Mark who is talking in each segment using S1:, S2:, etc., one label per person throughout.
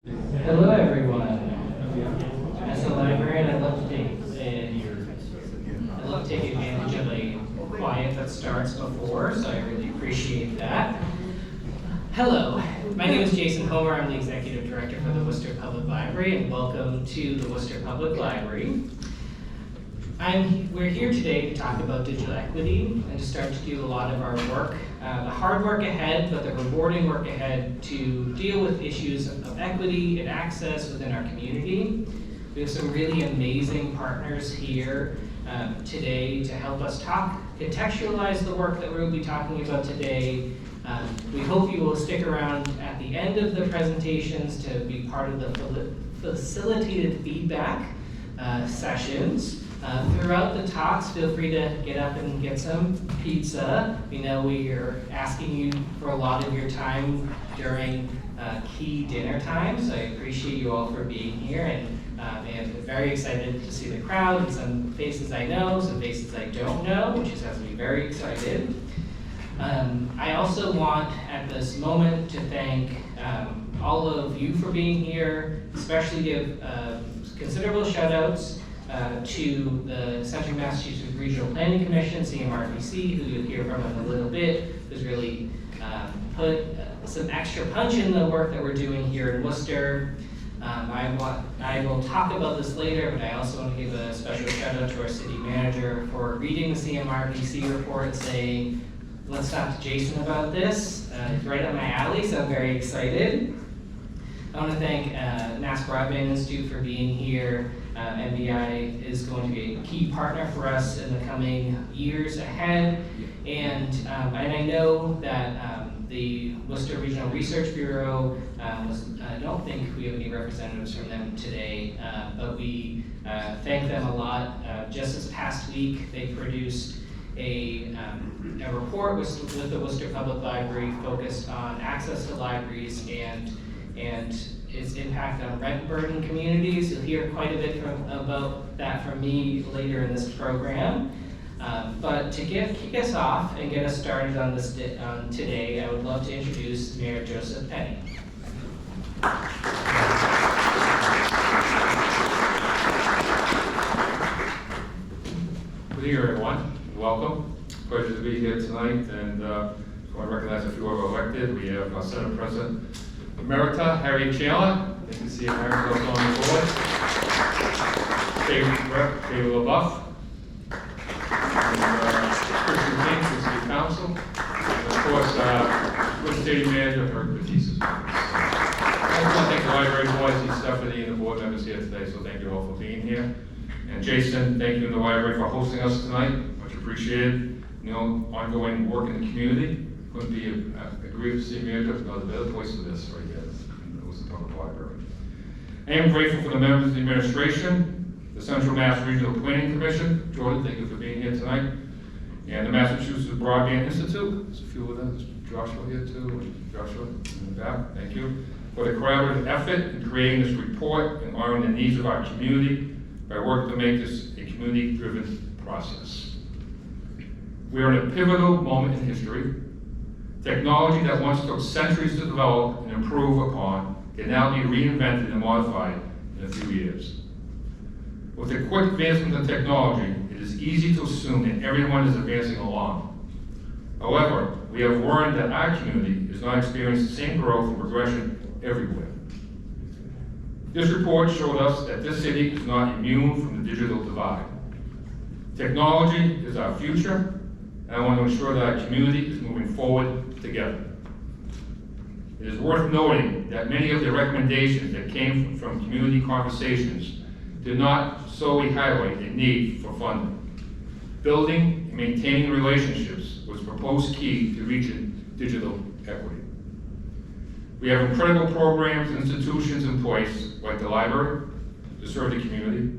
S1: Hello, everyone. As a librarian, I love to take advantage of a quiet that starts before, so I really appreciate that. Hello, my name is Jason Homer. I'm the Executive Director for the Worcester Public Library, and welcome to the Worcester Public Library. We're here today to talk about digital equity and to start to do a lot of our work, the hard work ahead, but the rewarding work ahead to deal with issues of equity and access within our community. We have some really amazing partners here today to help us contextualize the work that we'll be talking about today. We hope you will stick around at the end of the presentations to be part of the facilitated feedback sessions. Throughout the talks, feel free to get up and get some pizza. We know we are asking you for a lot of your time during key dinner times. I appreciate you all for being here, and very excited to see the crowd and some faces I know, some faces I don't know, which has me very excited. I also want at this moment to thank all of you for being here, especially give considerable shout outs to the Central Massachusetts Regional Planning Commission, CMRPC, who you'll hear from in a little bit, who's really put some extra punch in the work that we're doing here in Worcester. I will talk about this later, but I also want to give a special shout out to our city manager for reading the CMRPC report and saying, let's talk to Jason about this. It's right up my alley, so I'm very excited. I want to thank Mass Broadband Institute for being here. MBI is going to be a key partner for us in the coming years ahead. And I know that the Worcester Regional Research Bureau, I don't think we have any representatives from them today, but we thank them a lot. Just this past week, they produced a report with the Worcester Public Library focused on access to libraries and its impact on rent burden communities. You'll hear quite a bit about that from me later in this program. But to kick us off and get us started on this today, I would love to introduce Mayor Joseph Penny.
S2: Good evening, everyone. Welcome. Pleasure to be here tonight, and I want to recognize a few of our elected. We have our Senate President Emerita Harry Chandler. You can see Harry also on the board. David LaBeouf. Christian King, the City Council. And of course, with City Manager Herb Batista. I just want to thank the library board, Stephanie, and the board members here today, so thank you all for being here. And Jason, thank you to the library for hosting us tonight. Much appreciated. You know, ongoing work in the community. Couldn't be a great city manager without a better place for this right here. It was the public library. I am grateful for the members of the administration, the Central Mass Regional Planning Commission. Jordan, thank you for being here tonight. And the Massachusetts Broadband Institute. There's a few of them. There's Joshua here too. And Joshua in the back. Thank you for the collaborative effort in creating this report and honoring the needs of our community by working to make this a community-driven process. We are in a pivotal moment in history. Technology that once took centuries to develop and improve upon can now be reinvented and modified in a few years. With the quick advancement of technology, it is easy to assume that everyone is advancing along. However, we have learned that our community is not experiencing the same growth and progression everywhere. This report showed us that this city is not immune from the digital divide. Technology is our future, and I want to ensure that our community is moving forward together. It is worth noting that many of the recommendations that came from community conversations did not solely highlight the need for funding. Building and maintaining relationships was a proposed key to reaching digital equity. We have incredible programs and institutions in place, like the library, to serve the community.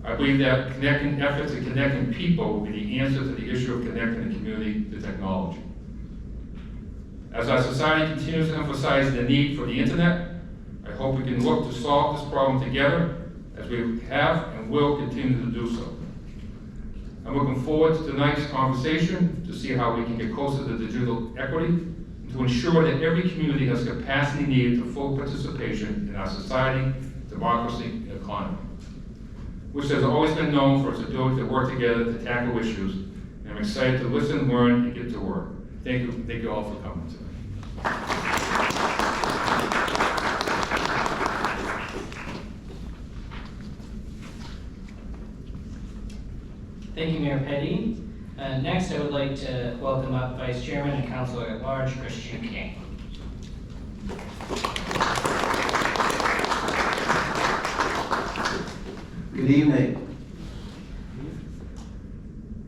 S2: I believe that connecting efforts and connecting people will be the answer to the issue of connecting the community to technology. As our society continues to emphasize the need for the internet, I hope we can look to solve this problem together, as we have and will continue to do so. I'm looking forward to tonight's conversation to see how we can get closer to digital equity and to ensure that every community has capacity needed for full participation in our society, democracy, and economy. Worcester has always been known for its ability to work together to tackle issues, and I'm excited to listen, learn, and get to work. Thank you all for coming tonight.
S1: Thank you, Mayor Petty. Next, I would like to welcome up Vice Chairman and Councilor at Large, Christian King.
S3: Good evening.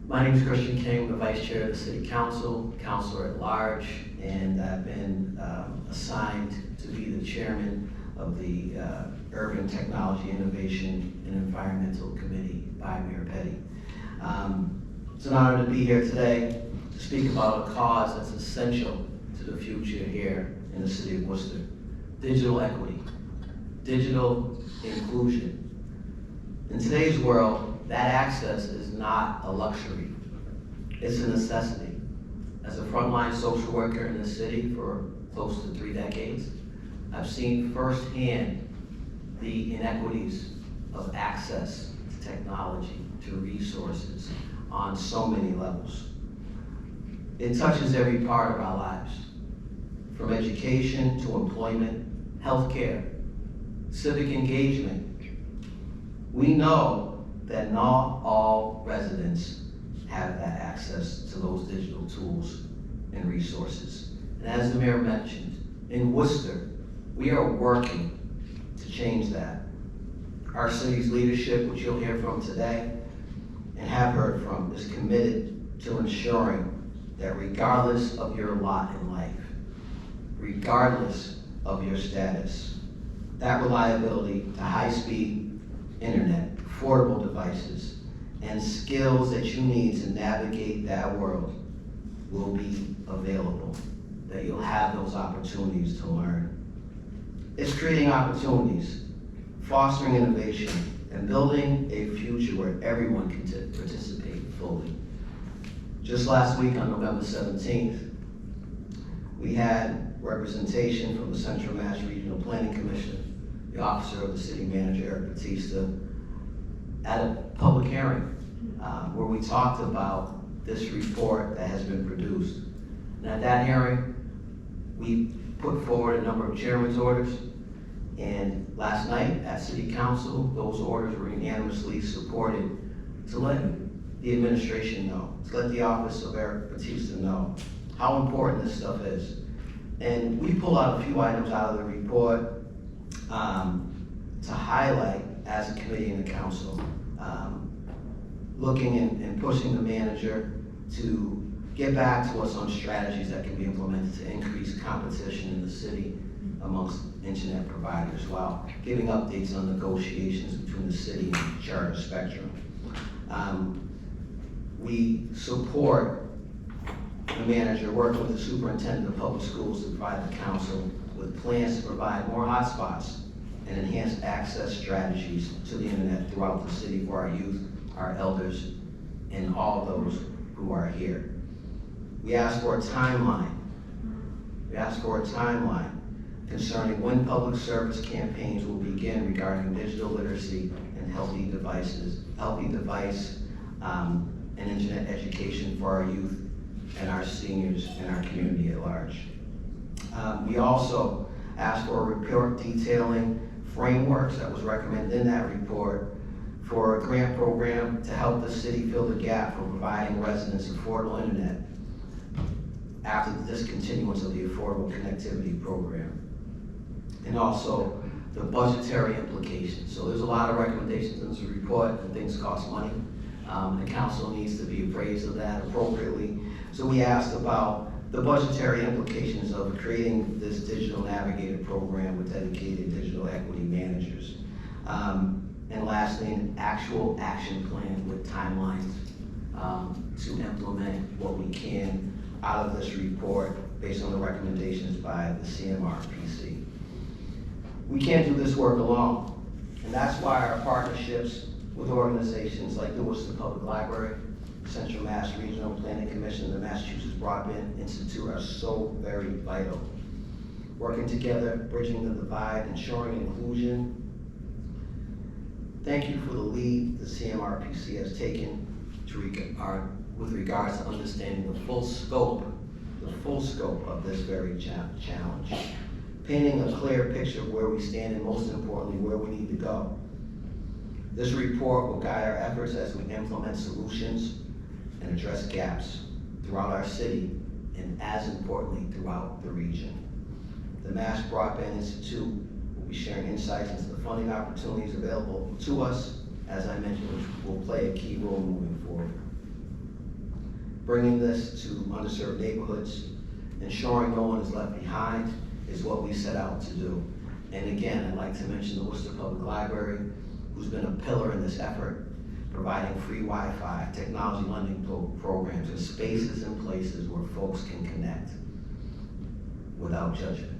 S3: My name is Christian King, the Vice Chair of the City Council, Councilor at Large, and I've been assigned to be the Chairman of the Urban Technology Innovation and Environmental Committee by Mayor Petty. It's an honor to be here today to speak about a cause that's essential to the future here in the city of Worcester: digital equity, digital inclusion. In today's world, that access is not a luxury, it's a necessity. As a frontline social worker in the city for close to 3 decades, I've seen firsthand the inequities of access to technology, to resources on so many levels. It touches every part of our lives, from education to employment, healthcare, civic engagement. We know that not all residents have that access to those digital tools and resources. And as the mayor mentioned, in Worcester, we are working to change that. Our city's leadership, which you'll hear from today and have heard from, is committed to ensuring that regardless of your lot in life, regardless of your status, that reliability to high-speed internet, affordable devices, and skills that you need to navigate that world will be available, that you'll have those opportunities to learn. It's creating opportunities, fostering innovation, and building a future where everyone can participate fully. Just last week on November 17th, we had representation from the Central Mass Regional Planning Commission, the Office of the City Manager, Eric Batista, at a public hearing where we talked about this report that has been produced. And at that hearing, we put forward a number of chairman's orders, and last night at City Council, those orders were unanimously supported to let the administration know, to let the Office of Eric Batista know how important this stuff is. And we pulled out a few items out of the report to highlight as a committee and the council, looking and pushing the manager to get back to us on strategies that can be implemented to increase competition in the city amongst internet providers, while giving updates on negotiations between the city and Charter Spectrum. We support the manager working with the superintendent of public schools to provide the council with plans to provide more hotspots and enhanced access strategies to the internet throughout the city for our youth, our elders, and all those who are here. We ask for a timeline. We ask for a timeline concerning when public service campaigns will begin regarding digital literacy and healthy device and internet education for our youth and our seniors and our community at large. We also asked for a report detailing frameworks that was recommended in that report for a grant program to help the city fill the gap for providing residents affordable internet after the discontinuance of the Affordable Connectivity Program. And also the budgetary implications. So there's a lot of recommendations in this report, and things cost money. The council needs to be appraised of that appropriately. So we asked about the budgetary implications of creating this digital navigator program with dedicated digital equity managers. And lastly, an actual action plan with timelines to implement what we can out of this report based on the recommendations by the CMRPC. We can't do this work alone, and that's why our partnerships with organizations like the Worcester Public Library, Central Mass Regional Planning Commission, and the Massachusetts Broadband Institute are so very vital. Working together, bridging the divide, ensuring inclusion. Thank you for the lead the CMRPC has taken with regards to understanding the full scope of this very challenge. Painting a clear picture of where we stand and most importantly, where we need to go. This report will guide our efforts as we implement solutions and address gaps throughout our city and as importantly, throughout the region. The Mass Broadband Institute will be sharing insights into the funding opportunities available to us, as I mentioned, which will play a key role moving forward. Bringing this to underserved neighborhoods, ensuring no one is left behind is what we set out to do. And again, I'd like to mention the Worcester Public Library, who's been a pillar in this effort, providing free Wi-Fi, technology lending programs, and spaces and places where folks can connect without judgment.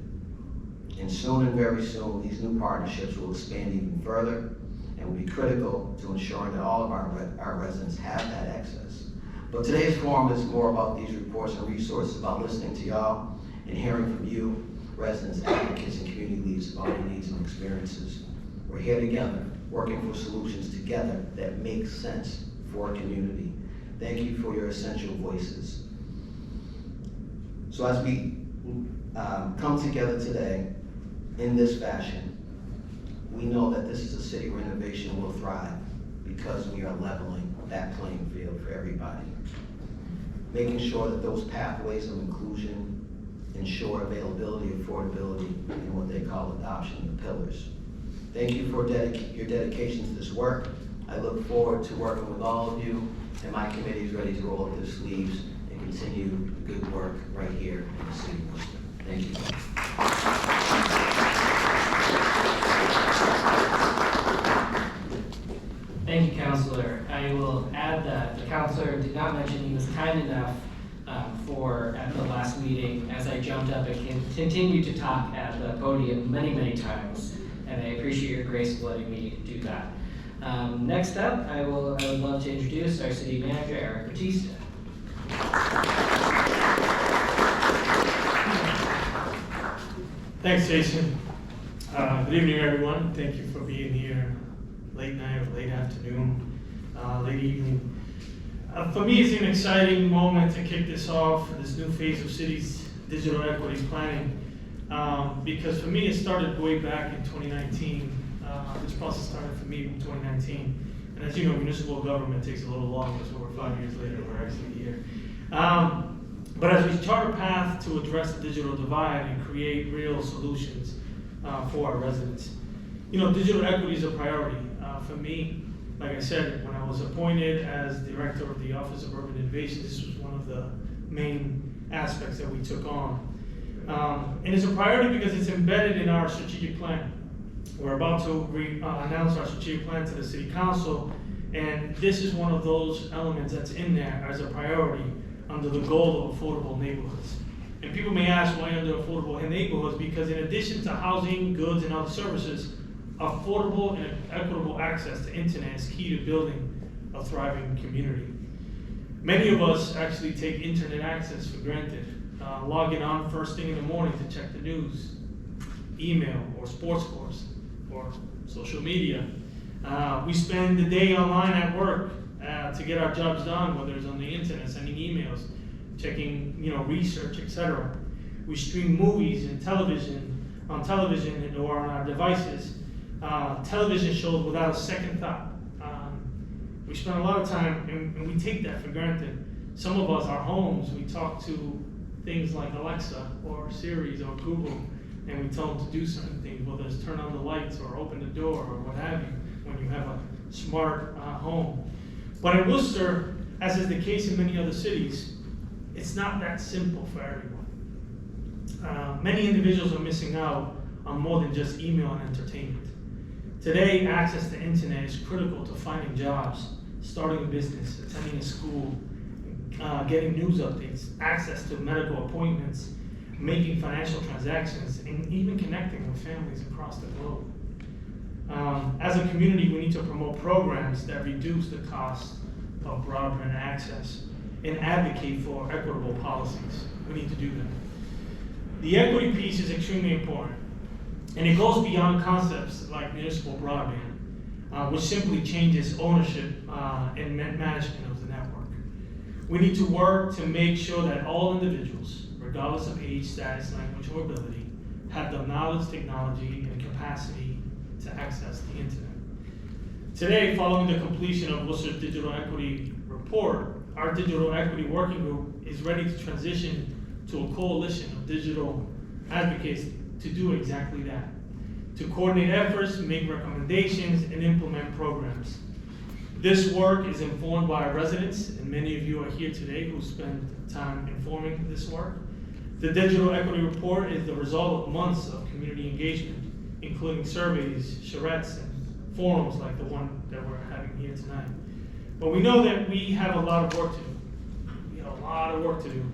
S3: And soon and very soon, these new partnerships will expand even further and will be critical to ensuring that all of our residents have that access. But today's forum is more about these reports and resources, about listening to y'all and hearing from you, residents, advocates, and community leaders about your needs and experiences. We're here together, working for solutions together that make sense for our community. Thank you for your essential voices. So as we come together today in this fashion, we know that this is a city where innovation will thrive because we are leveling that playing field for everybody. Making sure that those pathways of inclusion ensure availability, affordability, and what they call adoption, the pillars. Thank you for your dedication to this work. I look forward to working with all of you, and my committee is ready to roll up their sleeves and continue the good work right here in the city of Worcester. Thank you.
S1: Thank you, Councilor. I will add that the Councilor did not mention he was kind enough at the last meeting, as I jumped up and continued to talk at the podium many, many times. And I appreciate your grace of letting me do that. Next up, I would love to introduce our city manager, Eric Batista.
S4: Thanks, Jason. Good evening, everyone. Thank you for being here late night or late afternoon, late evening. For me, it's an exciting moment to kick this off, this new phase of city's digital equity planning. Because for me, it started way back in 2019. This process started for me in 2019. And as you know, municipal government takes a little longer, so we're 5 years later, we're actually here. But as we chart a path to address the digital divide and create real solutions for our residents, you know, digital equity is a priority. For me, like I said, when I was appointed as director of the Office of Urban Innovation, this was one of the main aspects that we took on. And it's a priority because it's embedded in our strategic plan. We're about to announce our strategic plan to the City Council, and this is one of those elements that's in there as a priority under the goal of affordable neighborhoods. And people may ask why under affordable neighborhoods, because in addition to housing, goods, and other services, affordable and equitable access to internet is key to building a thriving community. Many of us actually take internet access for granted, logging on first thing in the morning to check the news, email, or sports scores, or social media. We spend the day online at work to get our jobs done, whether it's on the internet, sending emails, checking, research, etc. We stream movies and on television or on our devices, television shows without a second thought. We spend a lot of time, and we take that for granted. Some of us, our homes, we talk to things like Alexa or Siri or Google, and we tell them to do certain things, whether it's turn on the lights or open the door or what have you, when you have a smart home. But in Worcester, as is the case in many other cities, it's not that simple for everyone. Many individuals are missing out on more than just email and entertainment. Today, access to internet is critical to finding jobs, starting a business, attending a school, getting news updates, access to medical appointments, making financial transactions, and even connecting with families across the globe. As a community, we need to promote programs that reduce the cost of broadband access and advocate for equitable policies. We need to do that. The equity piece is extremely important, and it goes beyond concepts like municipal broadband, which simply changes ownership and management of the network. We need to work to make sure that all individuals, regardless of age, status, language, or ability, have the knowledge, technology, and capacity to access the internet. Today, following the completion of Worcester's Digital Equity Report, our Digital Equity Working Group is ready to transition to a coalition of digital advocates to do exactly that, to coordinate efforts, make recommendations, and implement programs. This work is informed by our residents, and many of you are here today who spend time informing this work. The Digital Equity Report is the result of months of community engagement, including surveys, charrettes, and forums like the one that we're having here tonight. But we know that we have a lot of work to do. We have a lot of work to do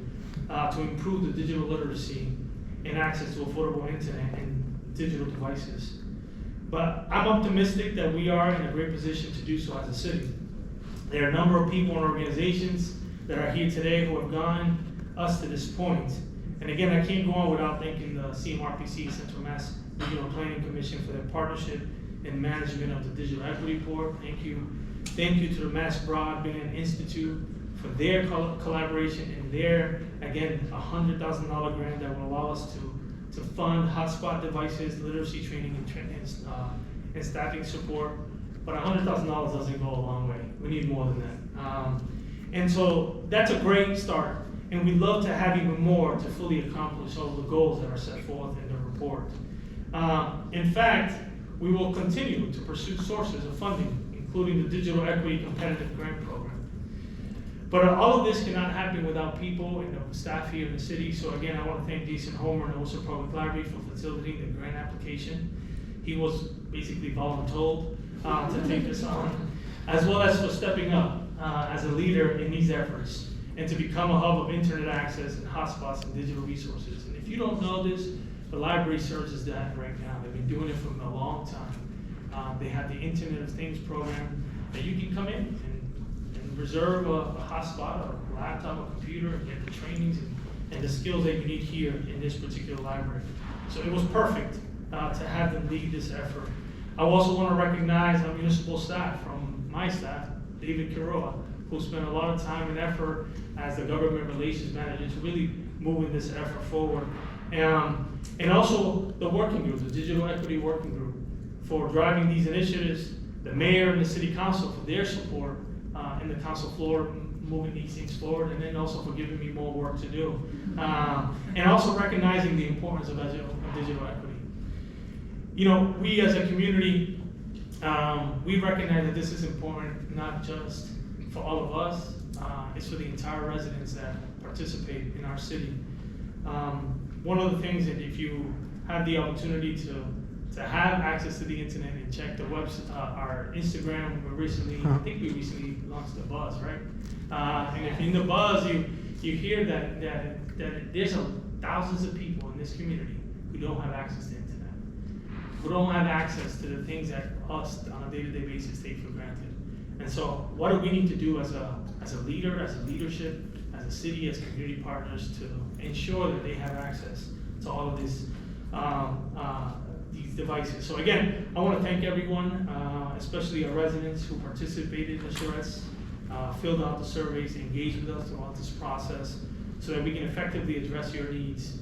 S4: to improve the digital literacy and access to affordable internet and digital devices. But I'm optimistic that we are in a great position to do so as a city. There are a number of people and organizations that are here today who have gotten us to this point. And again, I can't go on without thanking the CMRPC, Central Mass Regional Planning Commission, for their partnership in management of the Digital Equity Report. Thank you. Thank you to the Mass Broadband Institute for their collaboration and their, again, $100,000 grant that will allow us to fund hotspot devices, literacy training, and staffing support. But $100,000 doesn't go a long way. We need more than that. And so that's a great start. And we'd love to have even more to fully accomplish all of the goals that are set forth in the report. In fact, we will continue to pursue sources of funding, including the Digital Equity Competitive Grant Program. But all of this cannot happen without people and the staff here in the city. So again, I want to thank Jason Homer and the Worcester Public Library for facilitating the grant application. He was basically voluntold to take this on, as well as for stepping up as a leader in these efforts and to become a hub of internet access and hotspots and digital resources. And if you don't know this, the library serves as that right now. They've been doing it for a long time. They have the Internet of Things program that you can come in and reserve a hotspot, a laptop, a computer, and get the trainings and the skills that you need here in this particular library. So it was perfect to have them lead this effort. I also want to recognize our municipal staff, from my staff, David Quiroa, who spent a lot of time and effort as the government relations manager to really moving this effort forward. And also the working group, the Digital Equity Working Group, for driving these initiatives, the mayor and the city council for their support in the council floor, moving these things forward, and then also for giving me more work to do. And also recognizing the importance of digital equity. You know, we as a community, we recognize that this is important, not just for all of us, it's for the entire residents that participate in our city. One of the things that if you have the opportunity to have access to the internet and check the website, our Instagram, I think we recently launched the Buzz, right? And if in the Buzz you hear that there's thousands of people in this community who don't have access to internet, who don't have access to the things that us on a day-to-day basis take for granted. And so what do we need to do as a leader, as a leadership, as a city, as community partners to ensure that they have access to all of these devices? So again, I want to thank everyone, especially our residents who participated in the charrettes, filled out the surveys, engaged with us throughout this process, so that we can effectively address your needs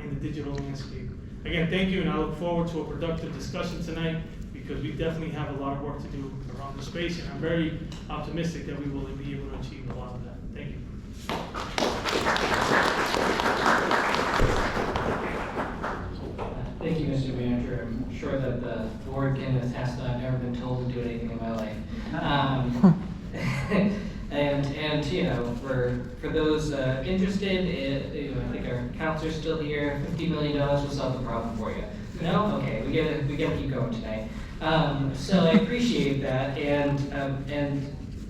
S4: in the digital landscape. Again, thank you, and I look forward to a productive discussion tonight, because we definitely have a lot of work to do around the space, and I'm very optimistic that we will be able to achieve a lot of that. Thank you.
S1: Thank you, Mr. Manager. I'm sure that the board can attest that I've never been told to do anything in my life. And you know, for those interested, I think our counselor's still here. $50 million will solve the problem for you. No? Okay, we gotta keep going tonight. So I appreciate that, and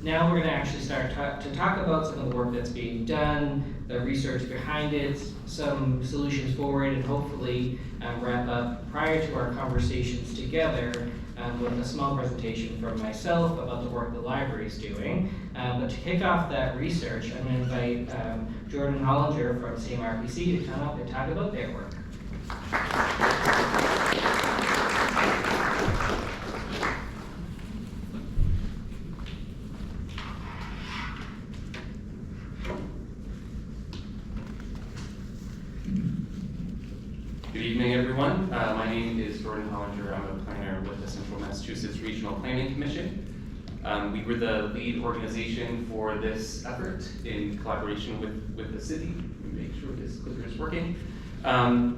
S1: Now we're going to actually start to talk about some of the work that's being done, the research behind it, some solutions forward, and hopefully wrap up prior to our conversations together with a small presentation from myself about the work the library is doing. But to kick off that research, I'm going to invite Jordan Hollinger from CMRPC to come up and talk about their work.
S5: Good evening, everyone. My name is Jordan Hollinger. I'm a planner with the Central Massachusetts Regional Planning Commission. We were the lead organization for this effort in collaboration with the city. Make sure this clicker is working.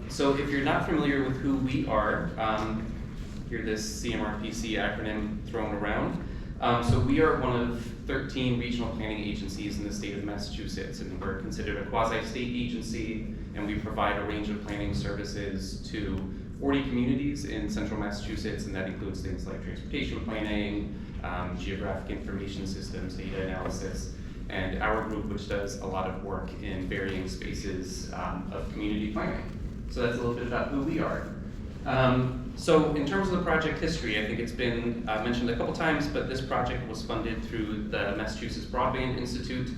S5: So if you're not familiar with who we are, hear this CMRPC acronym thrown around. So we are one of 13 regional planning agencies in the state of Massachusetts, and we're considered a quasi-state agency, and we provide a range of planning services to 40 communities in central Massachusetts, and that includes things like transportation planning, geographic information systems, data analysis, and our group, which does a lot of work in varying spaces of community planning. So that's a little bit about who we are. So in terms of the project history, I think it's been mentioned a couple times, but this project was funded through the Massachusetts Broadband Institute.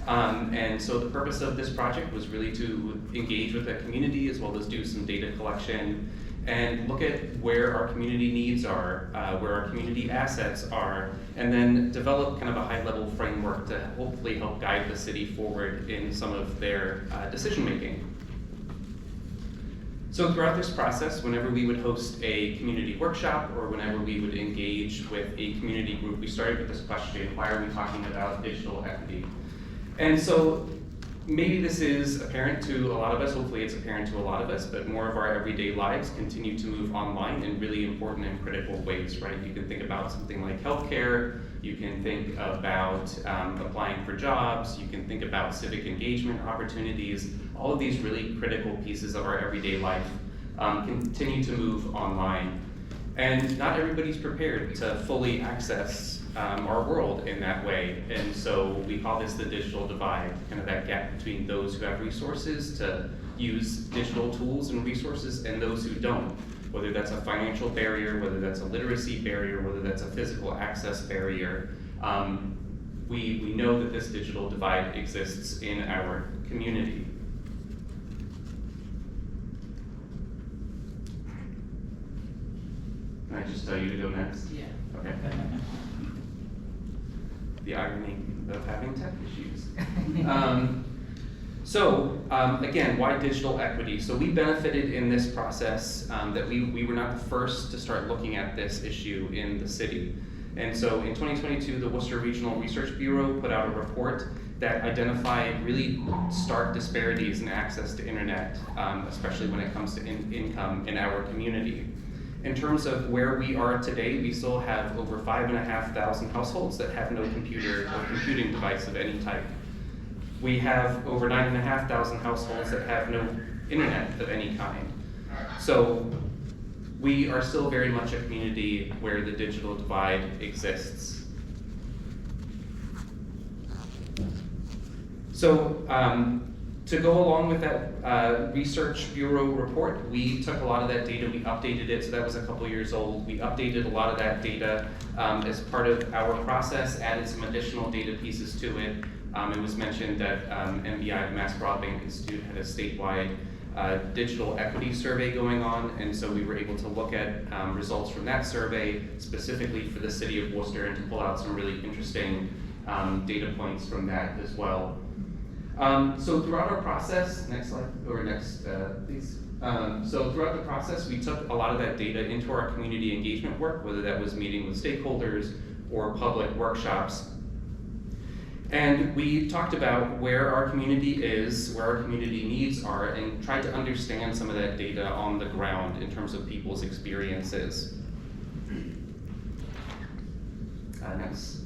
S5: And so the purpose of this project was really to engage with the community as well as do some data collection and look at where our community needs are, where our community assets are, and then develop kind of a high-level framework to hopefully help guide the city forward in some of their decision-making. So throughout this process, whenever we would host a community workshop or whenever we would engage with a community group, we started with this question: why are we talking about digital equity? And so maybe this is apparent to a lot of us, hopefully it's apparent to a lot of us, but more of our everyday lives continue to move online in really important and critical ways, right? You can think about something like healthcare, you can think about applying for jobs, you can think about civic engagement opportunities. All of these really critical pieces of our everyday life continue to move online. And not everybody's prepared to fully access our world in that way. And so we call this the digital divide, kind of that gap between those who have resources to use digital tools and resources and those who don't, whether that's a financial barrier, whether that's a literacy barrier, whether that's a physical access barrier. We know that this digital divide exists in our community. Can I just tell you to go next?
S1: Yeah.
S5: Okay. The irony of having tech issues. Again, why digital equity? So we benefited in this process that we were not the first to start looking at this issue in the city. And so in 2022, the Worcester Regional Research Bureau put out a report that identified really stark disparities in access to internet, especially when it comes to income in our community. In terms of where we are today, we still have over 5,500 households that have no computer or computing device of any type. We have over 9,500 households that have no internet of any kind. So we are still very much a community where the digital divide exists. So to go along with that Research Bureau report, we took a lot of that data, we updated it, so that was a couple years old. We updated a lot of that data as part of our process, added some additional data pieces to it. It was mentioned that MBI, the Mass Broadband Institute, had a statewide digital equity survey going on, and so we were able to look at results from that survey specifically for the city of Worcester and to pull out some really interesting data points from that as well. So throughout our process, next slide, or next, please. So throughout the process, we took a lot of that data into our community engagement work, whether that was meeting with stakeholders or public workshops. And we talked about where our community is, where our community needs are, and tried to understand some of that data on the ground in terms of people's experiences. Next.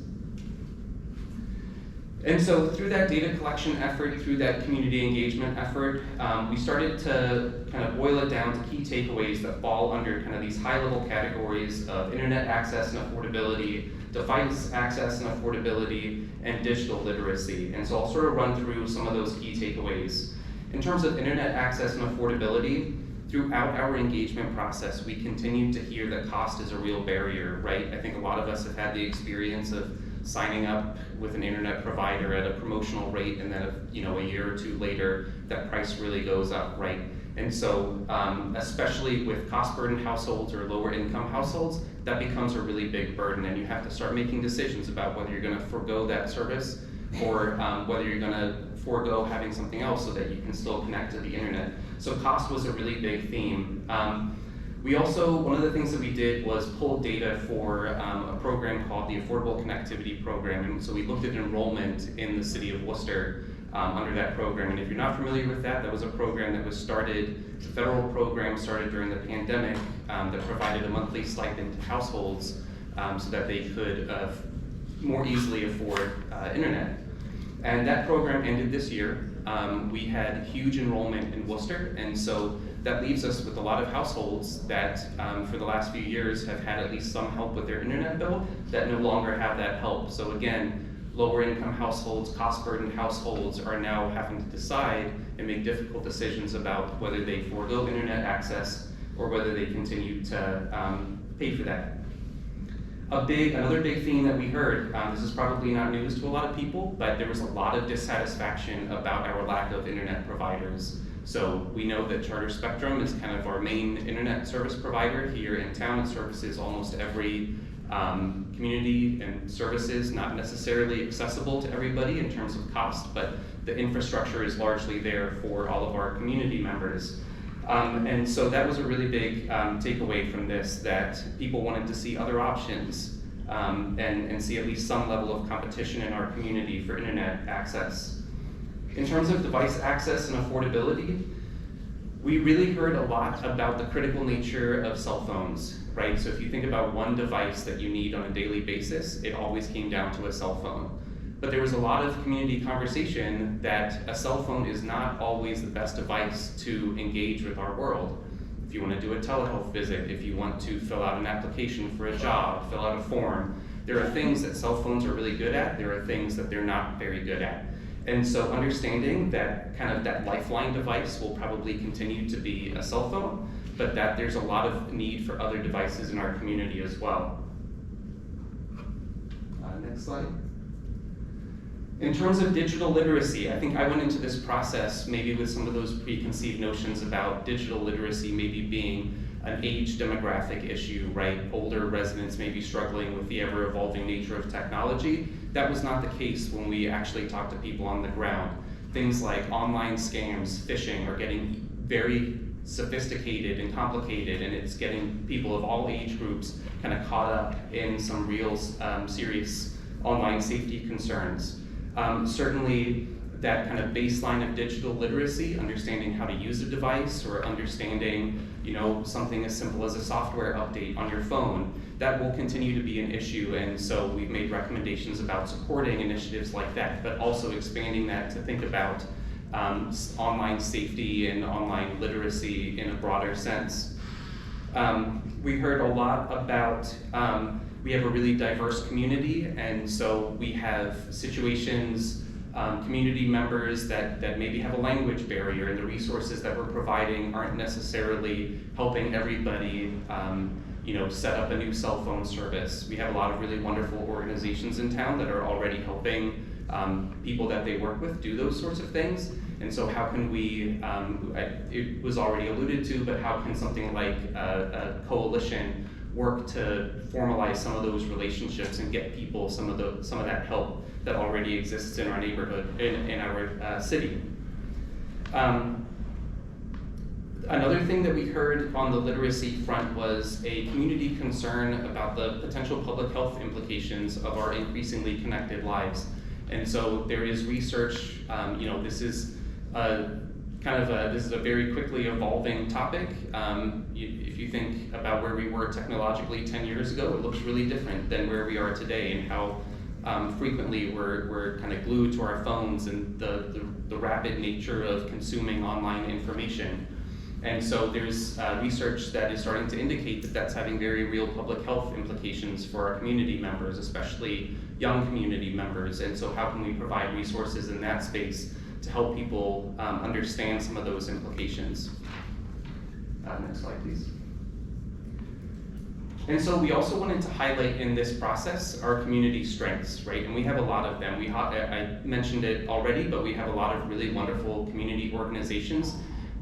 S5: And so through that data collection effort, through that community engagement effort, we started to kind of boil it down to key takeaways that fall under kind of these high-level categories of internet access and affordability, device access and affordability, and digital literacy. And so I'll sort of run through some of those key takeaways. In terms of internet access and affordability, throughout our engagement process, we continue to hear that cost is a real barrier, right? I think a lot of us have had the experience of signing up with an internet provider at a promotional rate, and then a year or two later, that price really goes up, right? And so, especially with cost-burdened households or lower-income households, that becomes a really big burden, and you have to start making decisions about whether you're going to forego that service or whether you're going to forego having something else so that you can still connect to the internet. So cost was a really big theme. We also, one of the things that we did was pull data for a program called the Affordable Connectivity Program. And so we looked at enrollment in the city of Worcester under that program. And if you're not familiar with that, that was a program that was started, it's a federal program started during the pandemic that provided a monthly stipend to households so that they could more easily afford internet. And that program ended this year. We had huge enrollment in Worcester, and so that leaves us with a lot of households that for the last few years have had at least some help with their internet bill that no longer have that help. So again, lower income households, cost burdened households are now having to decide and make difficult decisions about whether they forego internet access or whether they continue to pay for that. Another big theme that we heard, this is probably not news to a lot of people, but there was a lot of dissatisfaction about our lack of internet providers. So we know that Charter Spectrum is kind of our main internet service provider here in town. It services almost every community and services, not necessarily accessible to everybody in terms of cost, but the infrastructure is largely there for all of our community members. And so that was a really big takeaway from this, that people wanted to see other options and see at least some level of competition in our community for internet access. In terms of device access and affordability, we really heard a lot about the critical nature of cell phones, right? So if you think about one device that you need on a daily basis, it always came down to a cell phone. But there was a lot of community conversation that a cell phone is not always the best device to engage with our world. If you want to do a telehealth visit, if you want to fill out an application for a job, fill out a form, there are things that cell phones are really good at, there are things that they're not very good at. And so understanding that kind of that lifeline device will probably continue to be a cell phone, but that there's a lot of need for other devices in our community as well. Next slide. In terms of digital literacy, I think I went into this process maybe with some of those preconceived notions about digital literacy maybe being an age demographic issue, right? Older residents may be struggling with the ever-evolving nature of technology. That was not the case when we actually talked to people on the ground. Things like online scams, phishing are getting very sophisticated and complicated, and it's getting people of all age groups kind of caught up in some real serious online safety concerns. Certainly that kind of baseline of digital literacy, understanding how to use a device or understanding, something as simple as a software update on your phone, that will continue to be an issue. And so we've made recommendations about supporting initiatives like that, but also expanding that to think about online safety and online literacy in a broader sense. We heard a lot about we have a really diverse community, and so we have situations, community members that maybe have a language barrier, and the resources that we're providing aren't necessarily helping everybody set up a new cell phone service. We have a lot of really wonderful organizations in town that are already helping people that they work with do those sorts of things. And so how can we, it was already alluded to, but how can something like a coalition work to formalize some of those relationships and get people some of that help that already exists in our neighborhood, in our city. Another thing that we heard on the literacy front was a community concern about the potential public health implications of our increasingly connected lives. And so there is research, this is this is a very quickly evolving topic. If you think about where we were technologically 10 years ago, it looks really different than where we are today, and how frequently we're kind of glued to our phones and the rapid nature of consuming online information. And so there's research that is starting to indicate that that's having very real public health implications for our community members, especially young community members. And so how can we provide resources in that space to help people understand some of those implications? Next slide, please. And so we also wanted to highlight in this process our community strengths, right? And we have a lot of them. I mentioned it already, but we have a lot of really wonderful community organizations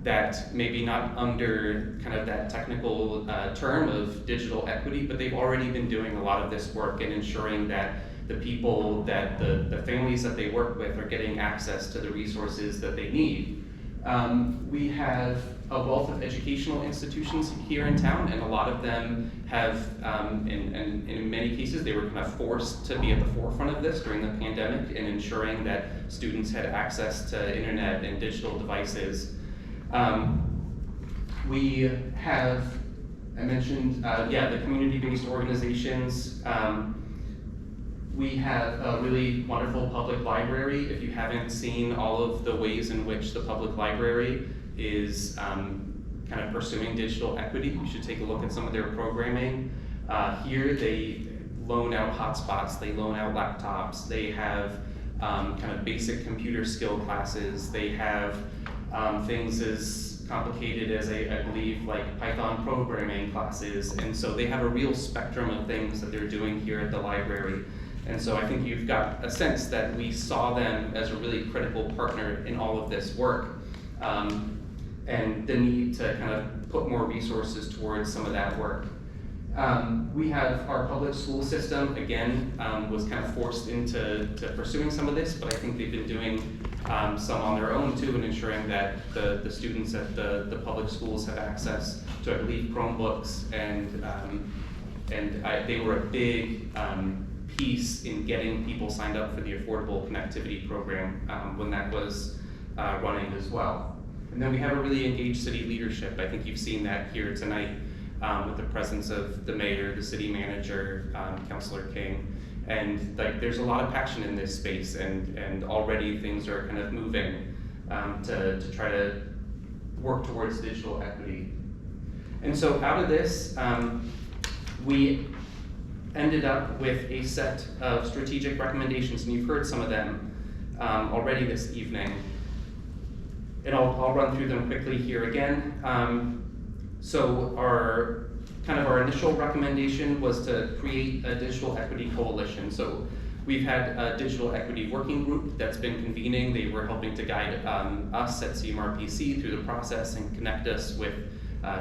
S5: that maybe not under kind of that technical term of digital equity, but they've already been doing a lot of this work in ensuring that the people, that the families that they work with are getting access to the resources that they need. We have a wealth of educational institutions here in town, and a lot of them have, in many cases, they were kind of forced to be at the forefront of this during the pandemic in ensuring that students had access to internet and digital devices. We have, I mentioned, the community-based organizations. We have a really wonderful public library. If you haven't seen all of the ways in which the public library is kind of pursuing digital equity, you should take a look at some of their programming. Here they loan out hotspots, they loan out laptops, they have kind of basic computer skill classes, they have things as complicated as I believe like Python programming classes, and so they have a real spectrum of things that they're doing here at the library. And so I think you've got a sense that we saw them as a really critical partner in all of this work, and the need to kind of put more resources towards some of that work. We have our public school system, again, was kind of forced into pursuing some of this, but I think they've been doing some on their own too, and ensuring that the students at the public schools have access to, I believe, Chromebooks, and they were a big piece in getting people signed up for the Affordable Connectivity Program when that was running as well. And then we have a really engaged city leadership. I think you've seen that here tonight with the presence of the mayor, the city manager, Councilor King. And there's a lot of passion in this space, and already things are kind of moving to try to work towards digital equity. And so out of this, we ended up with a set of strategic recommendations, and you've heard some of them already this evening. And I'll run through them quickly here again. So our initial recommendation was to create a digital equity coalition. So we've had a digital equity working group that's been convening. They were helping to guide us at CMRPC through the process and connect us with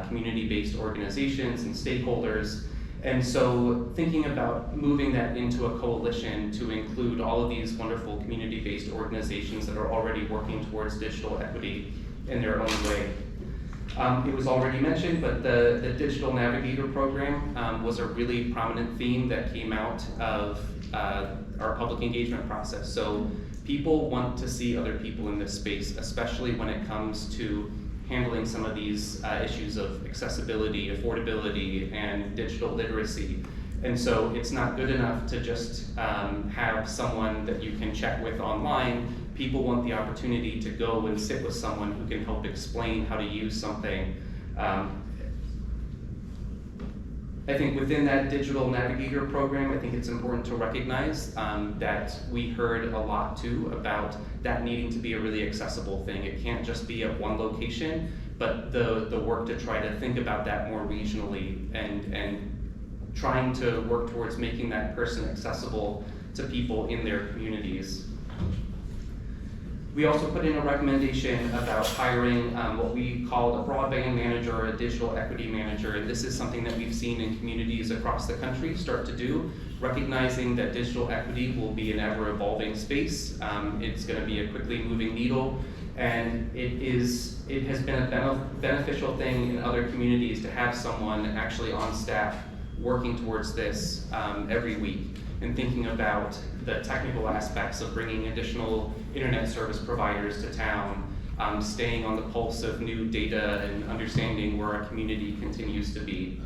S5: community-based organizations and stakeholders. And so thinking about moving that into a coalition to include all of these wonderful community-based organizations that are already working towards digital equity in their own way. It was already mentioned, but the Digital Navigator program was a really prominent theme that came out of our public engagement process. So people want to see other people in this space, especially when it comes to handling some of these issues of accessibility, affordability, and digital literacy. And so it's not good enough to just have someone that you can chat with online. People want the opportunity to go and sit with someone who can help explain how to use something. I think within that Digital Navigator program, I think it's important to recognize that we heard a lot too about that needing to be a really accessible thing. It can't just be at one location, but the work to try to think about that more regionally and trying to work towards making that person accessible to people in their communities. We also put in a recommendation about hiring what we call a broadband manager or a digital equity manager, and this is something that we've seen in communities across the country start to do, recognizing that digital equity will be an ever-evolving space. It's going to be a quickly moving needle, and it has been a beneficial thing in other communities to have someone actually on staff working towards this every week and thinking about the technical aspects of bringing additional internet service providers to town, staying on the pulse of new data and understanding where our community continues to be.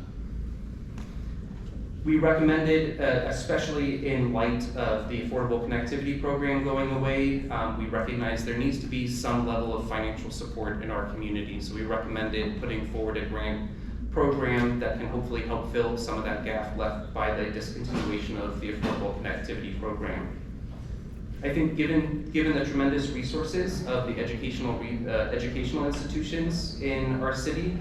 S5: We recommended, especially in light of the Affordable Connectivity Program going away, we recognize there needs to be some level of financial support in our community. So we recommended putting forward a grant program that can hopefully help fill some of that gap left by the discontinuation of the Affordable Connectivity Program. I think given the tremendous resources of the educational institutions in our city,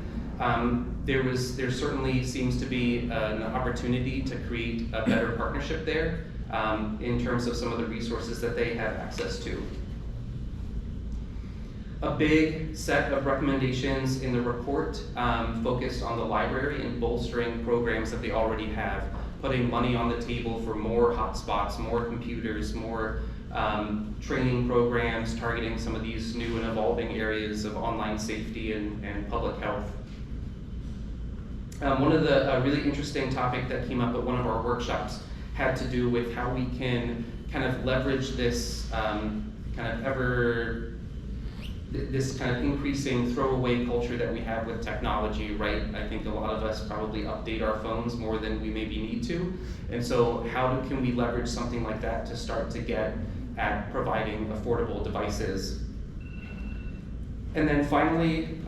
S5: there certainly seems to be an opportunity to create a better partnership there in terms of some of the resources that they have access to. A big set of recommendations in the report focused on the library and bolstering programs that they already have, putting money on the table for more hotspots, more computers, more training programs targeting some of these new and evolving areas of online safety and public health. One of the really interesting topic that came up at one of our workshops had to do with how we can kind of leverage this this kind of increasing throwaway culture that we have with technology, right? I think a lot of us probably update our phones more than we maybe need to. And so can we leverage something like that to start to get at providing affordable devices? And then finally,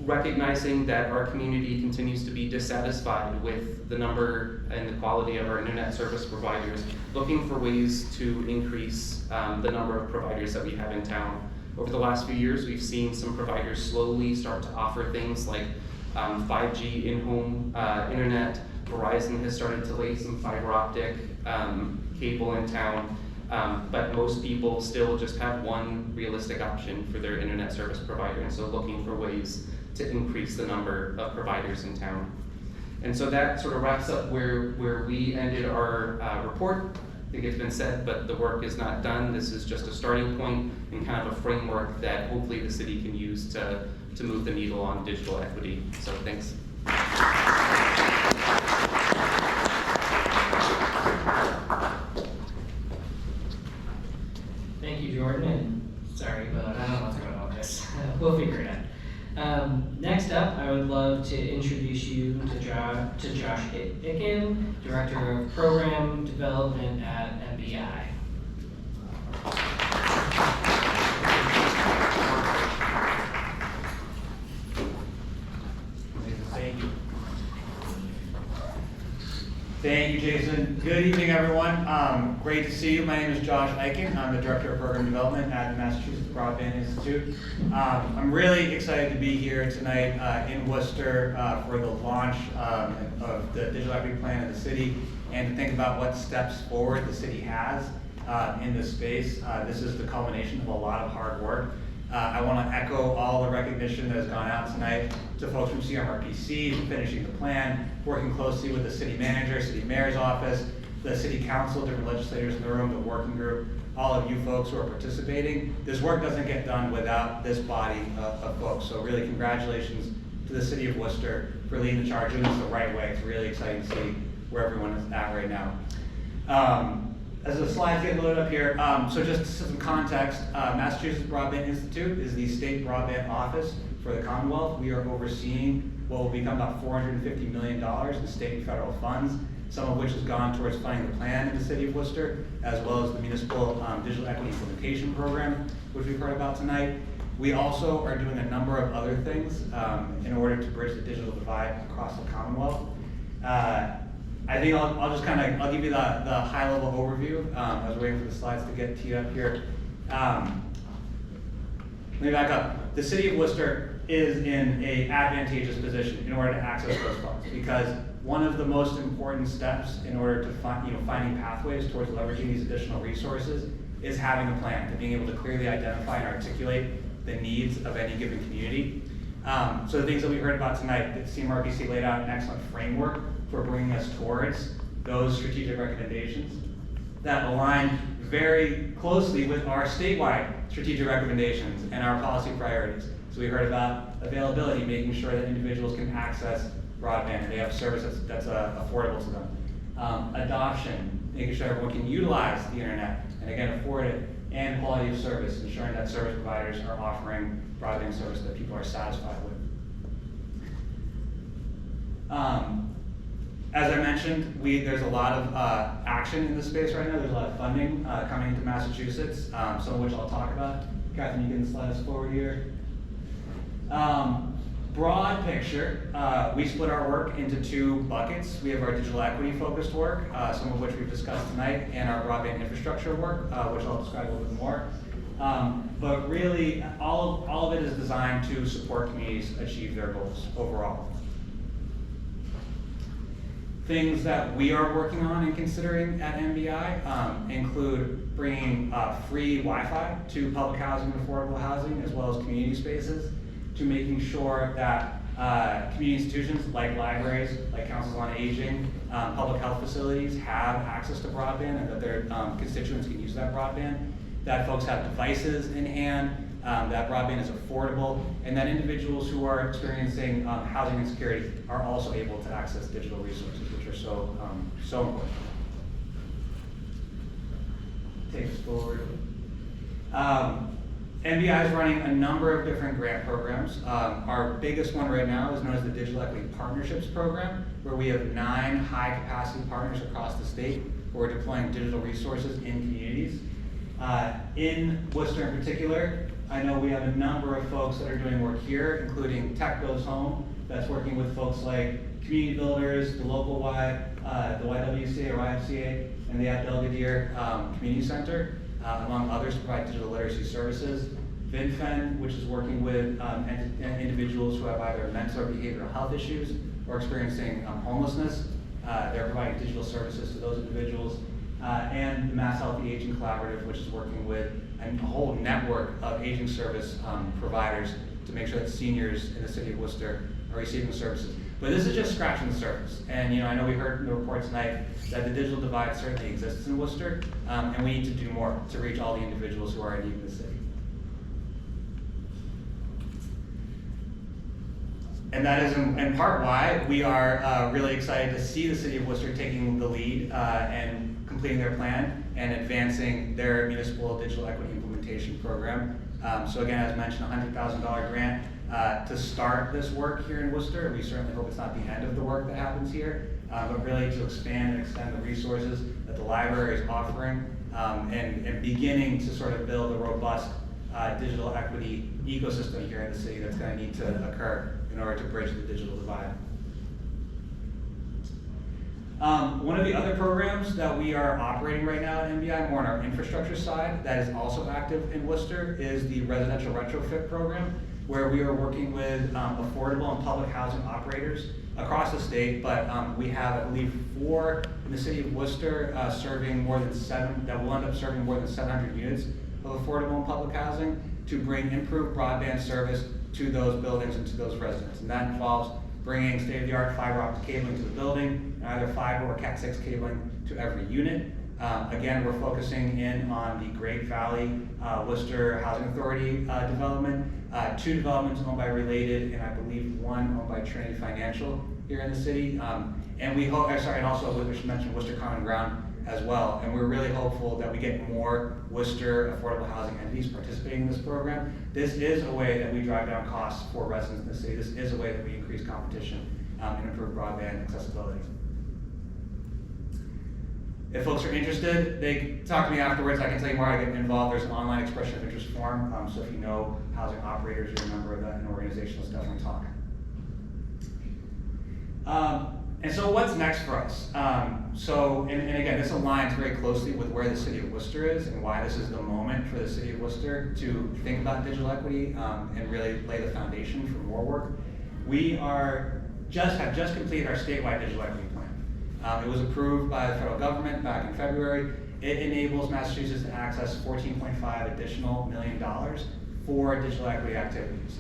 S5: recognizing that our community continues to be dissatisfied with the number and the quality of our internet service providers, looking for ways to increase the number of providers that we have in town. Over the last few years, we've seen some providers slowly start to offer things like 5G in-home internet. Verizon has started to lay some fiber optic cable in town, but most people still just have one realistic option for their internet service provider, and so looking for ways to increase the number of providers in town. And so that sort of wraps up where we ended our report. I think it's been said, but the work is not done. This is just a starting point and kind of a framework that hopefully the city can use to move the needle on digital equity. So thanks.
S1: Thank you, Jordan, and sorry, but I don't know what's going on with this. We'll figure it out. Next up, I would love to introduce you to Josh Icken, Director of Program Development at MBI.
S6: Thank you. Thank you, Jason. Good evening, everyone. Great to see you. My name is Josh Icken. I'm the Director of Program Development at the Massachusetts Broadband Institute. I'm really excited to be here tonight in Worcester for the launch of the Digital Equity Plan of the city and to think about what steps forward the city has in this space. This is the culmination of a lot of hard work. I want to echo all the recognition that has gone out tonight to folks from CMRPC for finishing the plan, working closely with the city manager, city mayor's office, the city council, different legislators in the room, the working group, all of you folks who are participating. This work doesn't get done without this body of folks. So really congratulations to the city of Worcester for leading the charge, doing this the right way. It's really exciting to see where everyone is at right now. As the slides get loaded up here, so just some context, Massachusetts Broadband Institute is the state broadband office for the Commonwealth. We are overseeing what will become about $450 million in state and federal funds, some of which has gone towards funding the plan in the city of Worcester, as well as the municipal digital equity implementation program, which we've heard about tonight. We also are doing a number of other things in order to bridge the digital divide across the Commonwealth. I think I'll just I'll give you the high level overview. I was waiting for the slides to get teed up here. Let me back up. The city of Worcester is in an advantageous position in order to access those funds, because one of the most important steps in order to finding pathways towards leveraging these additional resources is having a plan, to being able to clearly identify and articulate the needs of any given community. So the things that we heard about tonight, that CMRPC laid out an excellent framework for bringing us towards those strategic recommendations that align very closely with our statewide strategic recommendations and our policy priorities. So we heard about availability, making sure that individuals can access broadband, they have service that's affordable to them. Adoption, making sure everyone can utilize the internet and again afford it, and quality of service, ensuring that service providers are offering broadband service that people are satisfied with. As I mentioned, there's a lot of action in this space right now. There's a lot of funding coming into Massachusetts, some of which I'll talk about. Catherine, you can slide us forward here. Broad picture, we split our work into 2 buckets. We have our digital equity focused work, some of which we've discussed tonight, and our broadband infrastructure work, which I'll describe a little bit more. But really, all of it is designed to support communities achieve their goals overall. Things that we are working on and considering at MBI include bringing free Wi-Fi to public housing and affordable housing, as well as community spaces, to making sure that community institutions like libraries, like councils on aging, public health facilities have access to broadband, and that their constituents can use that broadband, that folks have devices in hand, that broadband is affordable, and that individuals who are experiencing housing insecurity are also able to access digital resources, which are so important. Take us forward. MBI is running a number of different grant programs. Our biggest one right now is known as the Digital Equity Partnerships Program, where we have 9 high-capacity partners across the state who are deploying digital resources in communities. In Worcester in particular, I know we have a number of folks that are doing work here, including Tech Goes Home, that's working with folks like community builders, the local the YWCA or YMCA, and the Belvedere Community Center, among others, to provide digital literacy services. VinFen, which is working with individuals who have either mental or behavioral health issues or experiencing homelessness. They're providing digital services to those individuals. And the Mass Healthy Aging Collaborative, which is working with a whole network of aging service providers to make sure that seniors in the city of Worcester are receiving services. But this is just scratching the surface. And I know we heard in the report tonight that the digital divide certainly exists in Worcester, and we need to do more to reach all the individuals who are in need in the city. And that is in part why we are really excited to see the city of Worcester taking the lead and completing their plan and advancing their municipal digital equity implementation program. So again, as mentioned, a $100,000 grant to start this work here in Worcester. We certainly hope it's not the end of the work that happens here, but really to expand and extend the resources that the library is offering and beginning to sort of build a robust digital equity ecosystem here in the city that's going to need to occur in order to bridge the digital divide. One of the other programs that we are operating right now at MBI, more on our infrastructure side, that is also active in Worcester, is the residential retrofit program, where we are working with affordable and public housing operators across the state, but we have, I believe, 4 in the city of Worcester serving more than 7, that will end up serving more than 700 units of affordable and public housing to bring improved broadband service to those buildings and to those residents. And that involves bringing state-of-the-art fiber optic cabling to the building, and either fiber or Cat6 cabling to every unit. Again, we're focusing in on the Great Valley Worcester Housing Authority development, 2 developments owned by Related, and I believe 1 owned by Trinity Financial here in the city. And we hope, and also we should mention Worcester Common Ground as well. And we're really hopeful that we get more Worcester affordable housing entities participating in this program. This is a way that we drive down costs for residents in the city. This is a way that we increase competition and improve broadband accessibility. If folks are interested, they talk to me afterwards. I can tell you more how to get involved. There's an online expression of interest form. So if you know housing operators, you're a member of an organization, let's definitely talk. And so what's next for us? And again, this aligns very closely with where the city of Worcester is and why this is the moment for the city of Worcester to think about digital equity and really lay the foundation for more work. We have just completed our statewide digital equity plan. It was approved by the federal government back in February. It enables Massachusetts to access $14.5 additional million for digital equity activities.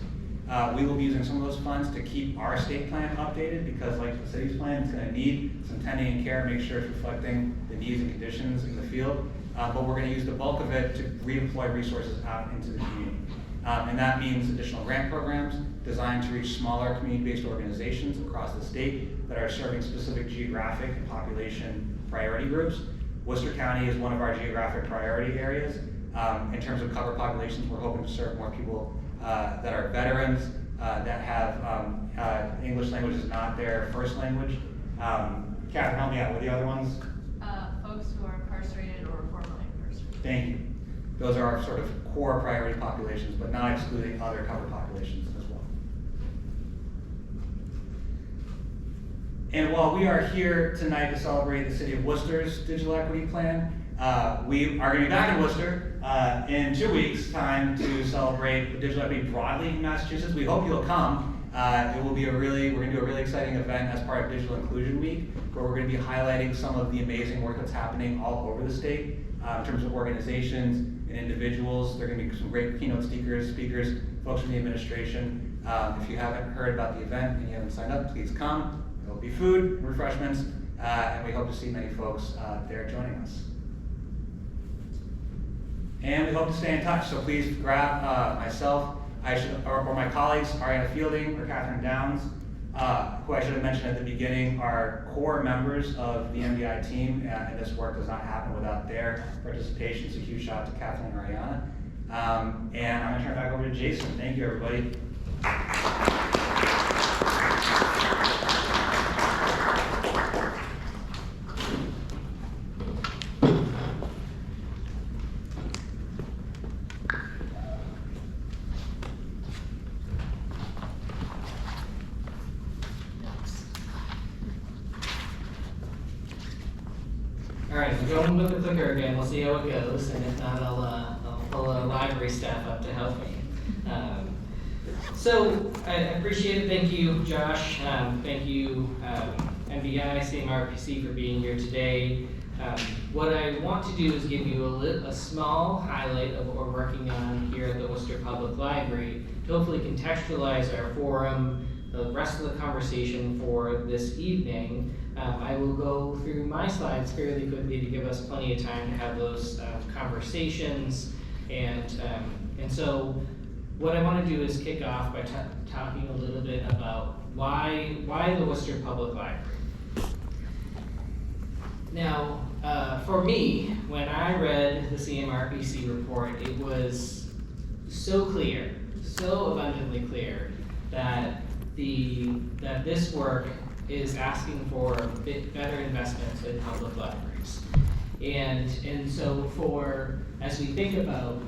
S6: We will be using some of those funds to keep our state plan updated because, like the city's plan, it's going to need some tending and care, make sure it's reflecting the needs and conditions in the field. But we're going to use the bulk of it to redeploy resources out into the community. And that means additional grant programs designed to reach smaller community-based organizations across the state that are serving specific geographic and population priority groups. Worcester County is one of our geographic priority areas. In terms of cover populations, we're hoping to serve more people that are veterans, that have English language is not their first language, Catherine, help me out, what are the other ones?
S7: Folks who are incarcerated or formerly incarcerated.
S6: Thank you. Those are our sort of core priority populations, but not excluding other covered populations as well. And while we are here tonight to celebrate the City of Worcester's Digital Equity Plan, we are going to be back in Worcester in 2 weeks' time to celebrate digital equity broadly in Massachusetts. We hope you'll come. It will be we're going to do a really exciting event as part of Digital Inclusion Week, where we're going to be highlighting some of the amazing work that's happening all over the state in terms of organizations and individuals. There are going to be some great keynote speakers, folks from the administration. If you haven't heard about the event and you haven't signed up, please come. There will be food and refreshments, and we hope to see many folks there joining us. And we hope to stay in touch, so please grab myself, or my colleagues, Ariana Fielding or Catherine Downs, who I should have mentioned at the beginning, are core members of the MBI team, and this work does not happen without their participation, so a huge shout out to Catherine and Ariana. And I'm going to turn it back over to Jason. Thank you, everybody.
S1: All right, we're going with the clicker again. We'll see how it goes, and if not, I'll pull a library staff up to help me. So I appreciate it. Thank you, Josh. Thank you, MBI, CMRPC, for being here today. What I want to do is give you a small highlight of what we're working on here at the Worcester Public Library to hopefully contextualize our forum, the rest of the conversation for this evening. I will go through my slides fairly quickly to give us plenty of time to have those conversations. And so what I want to do is kick off by talking a little bit about why the Worcester Public Library. Now, for me, when I read the CMRPC report, it was so clear, so abundantly clear that this work is asking for a bit better investments in public libraries. And so as we think about,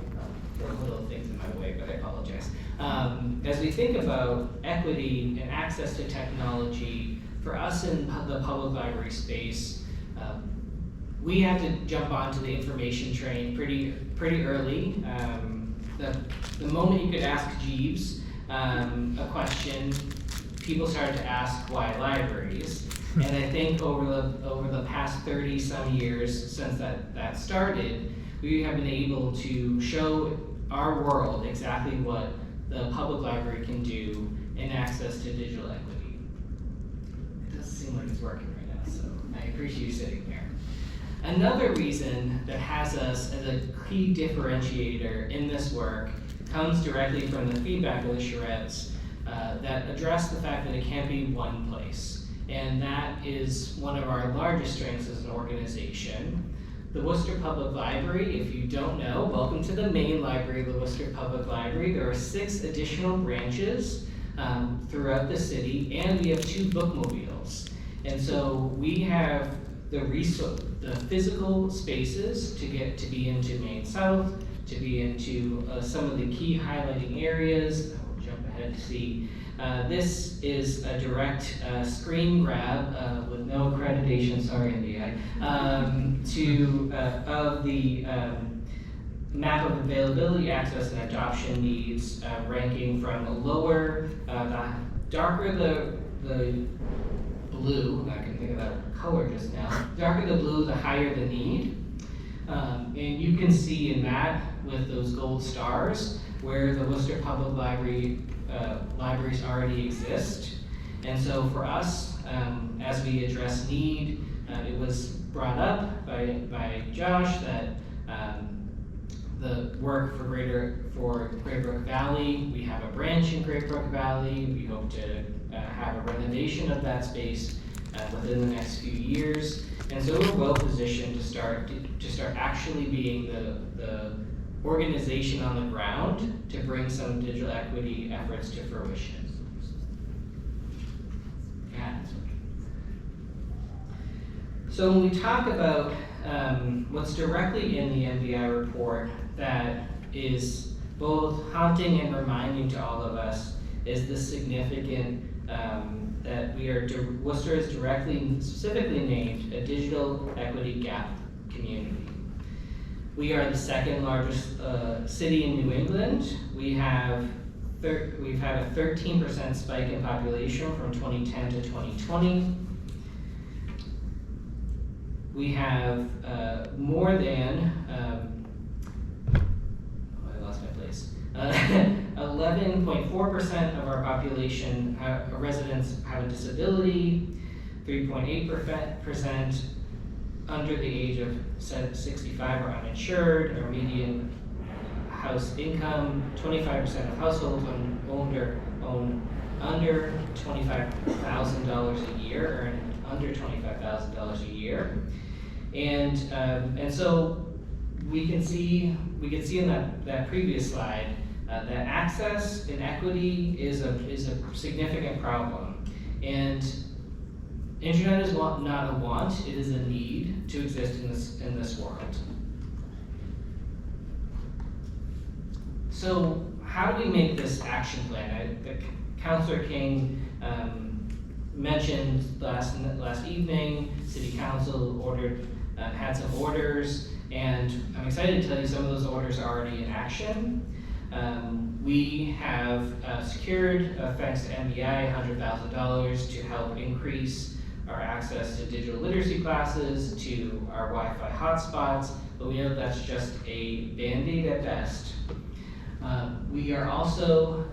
S1: there are little things in my way, but I apologize. As we think about equity and access to technology, for us in the public library space, we had to jump onto the information train pretty early. The moment you could ask Jeeves a question, people started to ask why libraries. And I think over the past 30 some years since that started, we have been able to show our world exactly what the public library can do in access to digital equity. It doesn't seem like it's working right now, so I appreciate you sitting there. Another reason that has us as a key differentiator in this work comes directly from the feedback of the charrettes that address the fact that it can't be one place. And that is one of our largest strengths as an organization. The Worcester Public Library, if you don't know, welcome to the main library of the Worcester Public Library. There are 6 additional branches throughout the city, and we have 2 bookmobiles. And so we have the physical spaces to get to be into Main South, to be into some of the key highlighting areas. I'll jump ahead to see. This is a direct screen grab with no accreditation, sorry NDI, of the map of availability, access, and adoption needs, ranking from lower, the darker the blue, I can think of that color just now, darker the blue, the higher the need. And you can see in that with those gold stars where the Worcester Public Library libraries already exist. And so for us, as we address need, it was brought up by Josh that the work for Great Brook Valley, we have a branch in Great Brook Valley. We hope to have a renovation of that space within the next few years. And so we're well positioned to start actually being the organization on the ground to bring some digital equity efforts to fruition. So when we talk about what's directly in the MBI report that is both haunting and reminding to all of us is the significant that Worcester is directly, specifically named a digital equity gap community. We are the second largest city in New England. We've had a 13% spike in population from 2010 to 2020. We have more than, I lost my place. 11.4% of our population residents have a disability, 3.8% under the age of 65 are uninsured. Our median house income, 25% of households own under $25,000 a year, earn under $25,000 a year. And so we can see in that previous slide that access and equity is a significant problem. And internet is not a want, it is a need to exist in this world. So how do we make this action plan? Councilor King mentioned last evening, City Council had some orders, and I'm excited to tell you some of those orders are already in action. We have secured, thanks to MBI, $100,000 to help increase our access to digital literacy classes, to our Wi-Fi hotspots, but we know that's just a Band-Aid at best. We are also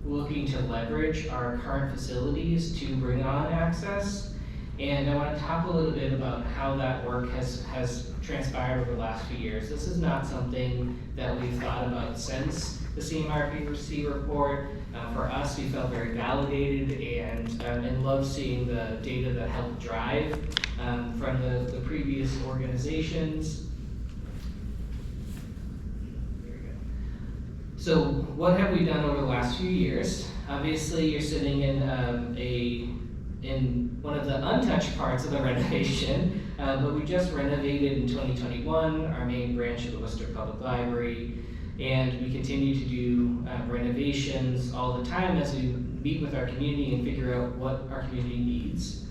S1: looking to leverage our current facilities to bring on access, and I want to talk a little bit about how that work has transpired over the last few years. This is not something that we've thought about since the CMRPC report. For us, we felt very validated and loved seeing the data that helped drive from the previous organizations. So what have we done over the last few years? Obviously, you're sitting in one of the untouched parts of the renovation, but we just renovated in 2021 our main branch of the Worcester Public Library, and we continue to do renovations all the time as we meet with our community and figure out what our community needs.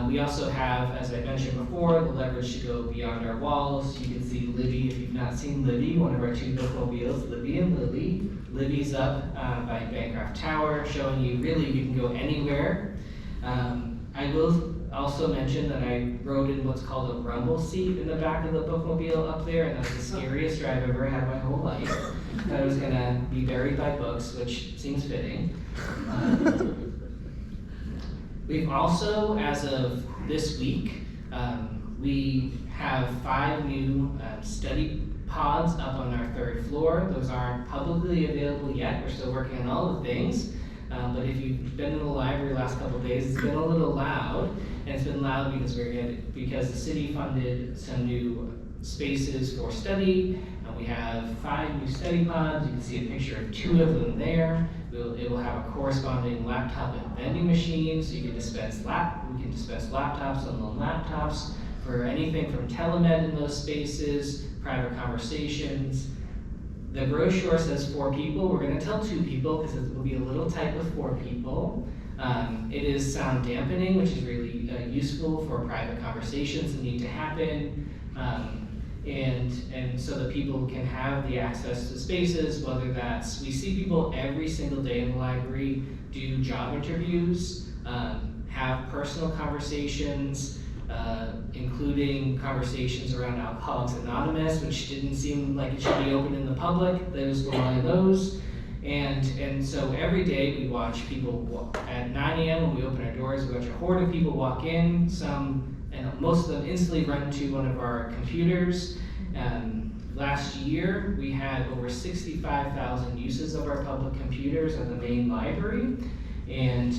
S1: We also have, as I mentioned before, the leverage to go beyond our walls. You can see Libby, if you've not seen Libby, one of our two bookmobiles, Libby and Lily. Libby's up by Bancroft Tower, showing you really you can go anywhere. I will also mention that I rode in what's called a rumble seat in the back of the bookmobile up there, and that's the scariest drive I've ever had my whole life. I was gonna be buried by books, which seems fitting. We've also, as of this week, we have 5 new study pods up on our 3rd floor. Those aren't publicly available yet. We're still working on all the things. But if you've been in the library the last couple of days, it's been a little loud. And it's been loud because the city funded some new spaces for study. We have 5 new study pods. You can see a picture of 2 of them there. It will have a corresponding laptop and vending machine, so you can dispense we can dispense laptops on the laptops for anything from telemed in those spaces, private conversations. The brochure says 4 people. We're going to tell 2 people because it will be a little tight with 4 people. It is sound dampening, which is really useful for private conversations that need to happen. And so that people can have the access to spaces, whether that's, we see people every single day in the library do job interviews, have personal conversations, including conversations around Alcoholics Anonymous, which didn't seem like it should be open in the public. Those were one of those. And so every day we watch people at 9 a.m. when we open our doors, we watch a horde of people walk in, and most of them instantly run to one of our computers. Last year, we had over 65,000 uses of our public computers at the main library, and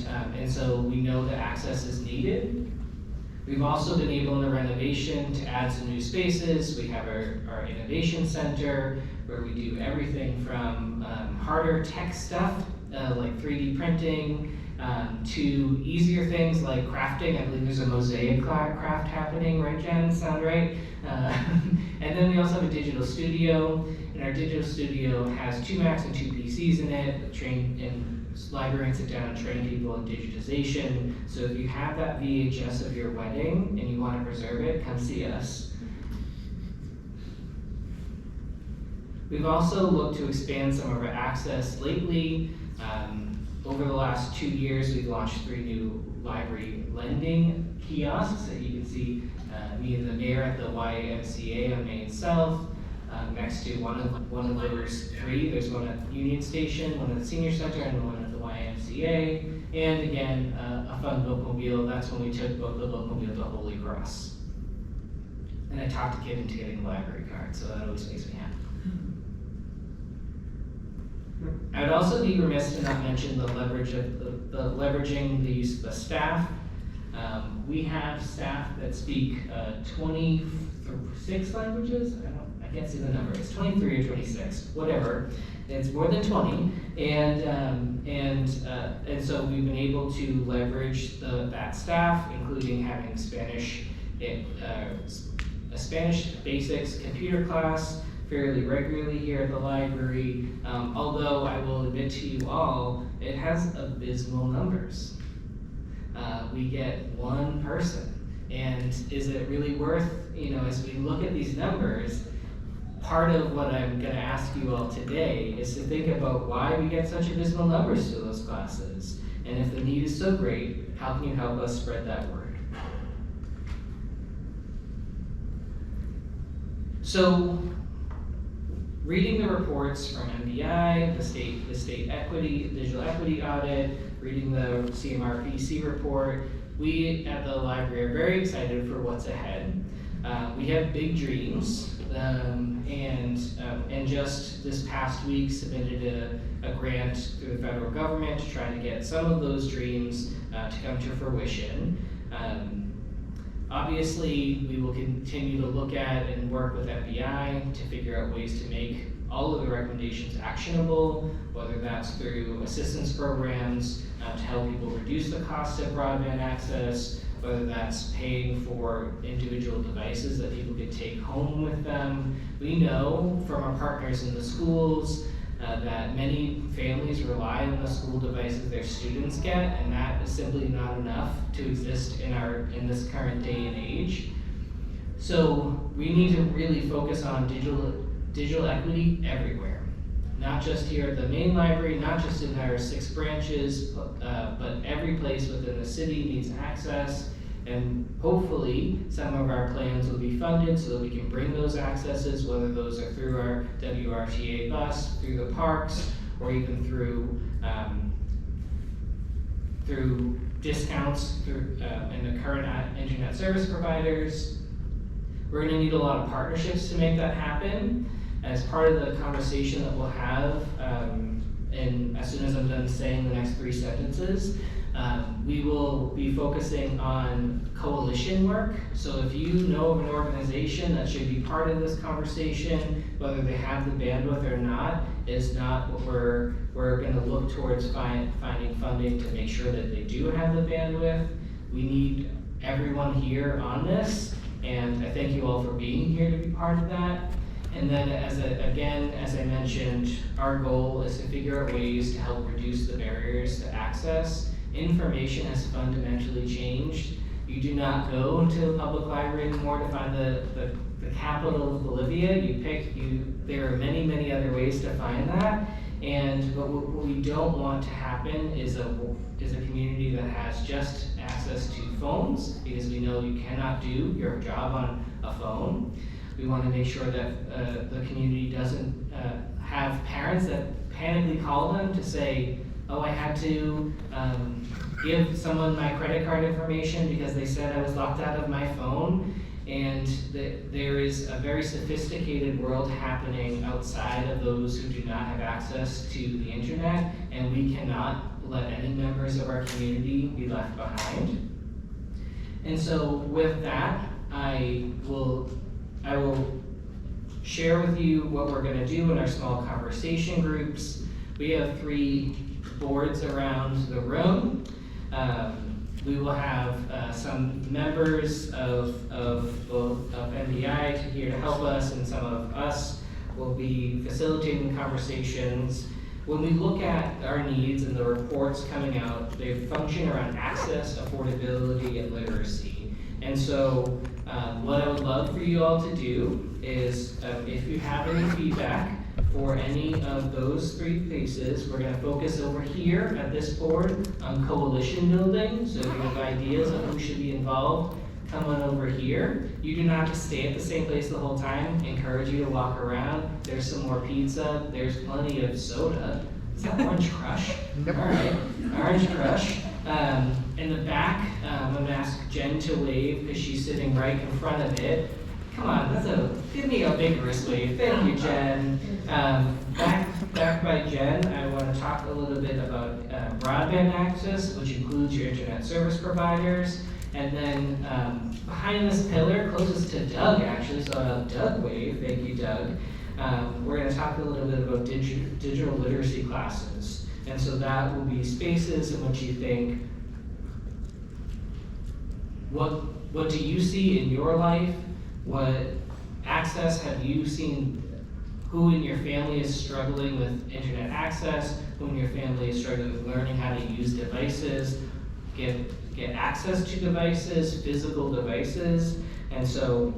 S1: so we know that access is needed. We've also been able in the renovation to add some new spaces. We have our innovation center where we do everything from harder tech stuff like 3D printing to easier things like crafting. I believe there's a mosaic craft happening, right, Jen? Sound right? And then we also have a digital studio, and our digital studio has 2 Macs and 2 PCs in it, librarians sit down and train people in digitization. So if you have that VHS of your wedding and you want to preserve it, come see us. We've also looked to expand some of our access lately. Over the last 2 years, we've launched 3 new library lending kiosks that you can see me and the mayor at the YMCA on Main South. Next to one of those 3, there's one at Union Station, one at the Senior Center, and one at the YMCA. And again, a fun bookmobile. That's when we took the bookmobile to Holy Cross. And I talked a kid into getting a library card, so that always makes me happy. I would also be remiss to not mention the leveraging the use of the staff. We have staff that speak 26 languages. I can't see the number. It's 23 or 26, whatever. It's more than 20, and so we've been able to leverage that staff, including having a Spanish basics computer class fairly regularly here at the library. Although I will admit to you all, it has abysmal numbers. We get 1 person, and is it really worth, as we look at these numbers, part of what I'm going to ask you all today is to think about why we get such abysmal numbers to those classes. And if the need is so great, how can you help us spread that word? So, reading the reports from MBI, the state equity, digital equity audit, reading the CMRPC report, we at the library are very excited for what's ahead. We have big dreams, and just this past week submitted a grant through the federal government to try to get some of those dreams to come to fruition. Obviously, we will continue to look at and work with FBI to figure out ways to make all of the recommendations actionable, whether that's through assistance programs to help people reduce the cost of broadband access, whether that's paying for individual devices that people could take home with them. We know from our partners in the schools that many families rely on the school devices their students get, and that is simply not enough to exist in this current day and age. So we need to really focus on digital equity everywhere, not just here at the main library, not just in our 6 branches, but every place within the city needs access. And hopefully, some of our plans will be funded so that we can bring those accesses, whether those are through our WRTA bus, through the parks, or even through discounts in the current internet service providers. We're going to need a lot of partnerships to make that happen. As part of the conversation that we'll have, and as soon as I'm done saying the next 3 sentences, we will be focusing on coalition work. So if you know of an organization that should be part of this conversation, whether they have the bandwidth or not, is not what we're going to look towards finding funding to make sure that they do have the bandwidth. We need everyone here on this, and I thank you all for being here to be part of that. And then as I mentioned, our goal is to figure out ways to help reduce the barriers to access. Information has fundamentally changed. You do not go to a public library anymore to find the capital of Bolivia. There are many, many other ways to find that. But what we don't want to happen is a community that has just access to phones, because we know you cannot do your job on a phone. We want to make sure that the community doesn't have parents that panically call them to say, oh, I had to give someone my credit card information because they said I was locked out of my phone. And there is a very sophisticated world happening outside of those who do not have access to the internet, and we cannot let any members of our community be left behind. And so with that, I will share with you what we're going to do in our small conversation groups. We have 3 boards around the room. We will have some members of NDI here to help us, and some of us will be facilitating conversations. When we look at our needs and the reports coming out, they function around access, affordability, and literacy. And so what I would love for you all to do is, if you have any feedback for any of those three pieces, we're gonna focus over here at this board on coalition building. So if you have ideas of who should be involved, come on over here. You do not have to stay at the same place the whole time. Encourage you to walk around. There's some more pizza. There's plenty of soda. Is that Orange Crush? All right, Orange Crush. In the back, I'm gonna ask Jen to wave because she's sitting right in front of it. Come on, give me a vigorous wave. Thank you, Jen. Back by Jen, I want to talk a little bit about broadband access, which includes your internet service providers. And then behind this pillar, closest to Doug actually, so I'll have Doug wave. Thank you, Doug. We're going to talk a little bit about digital literacy classes. And so that will be spaces in which you think, what do you see in your life? What access have you seen? Who in your family is struggling with internet access? Who in your family is struggling with learning how to use devices, get access to devices, physical devices? And so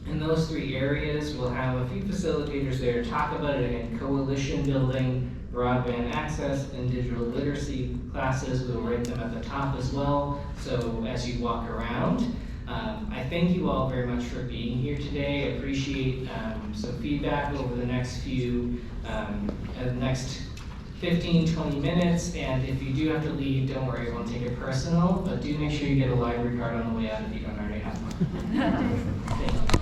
S1: in those three areas, we'll have a few facilitators there to talk about it. Again, coalition building, broadband access, and digital literacy classes. We'll rate them at the top as well. So as you walk around, I thank you all very much for being here today. I appreciate some feedback over the next 15, 20 minutes. And if you do have to leave, don't worry, I won't take it personal, but do make sure you get a library card on the way out if you don't already have one. Thank you.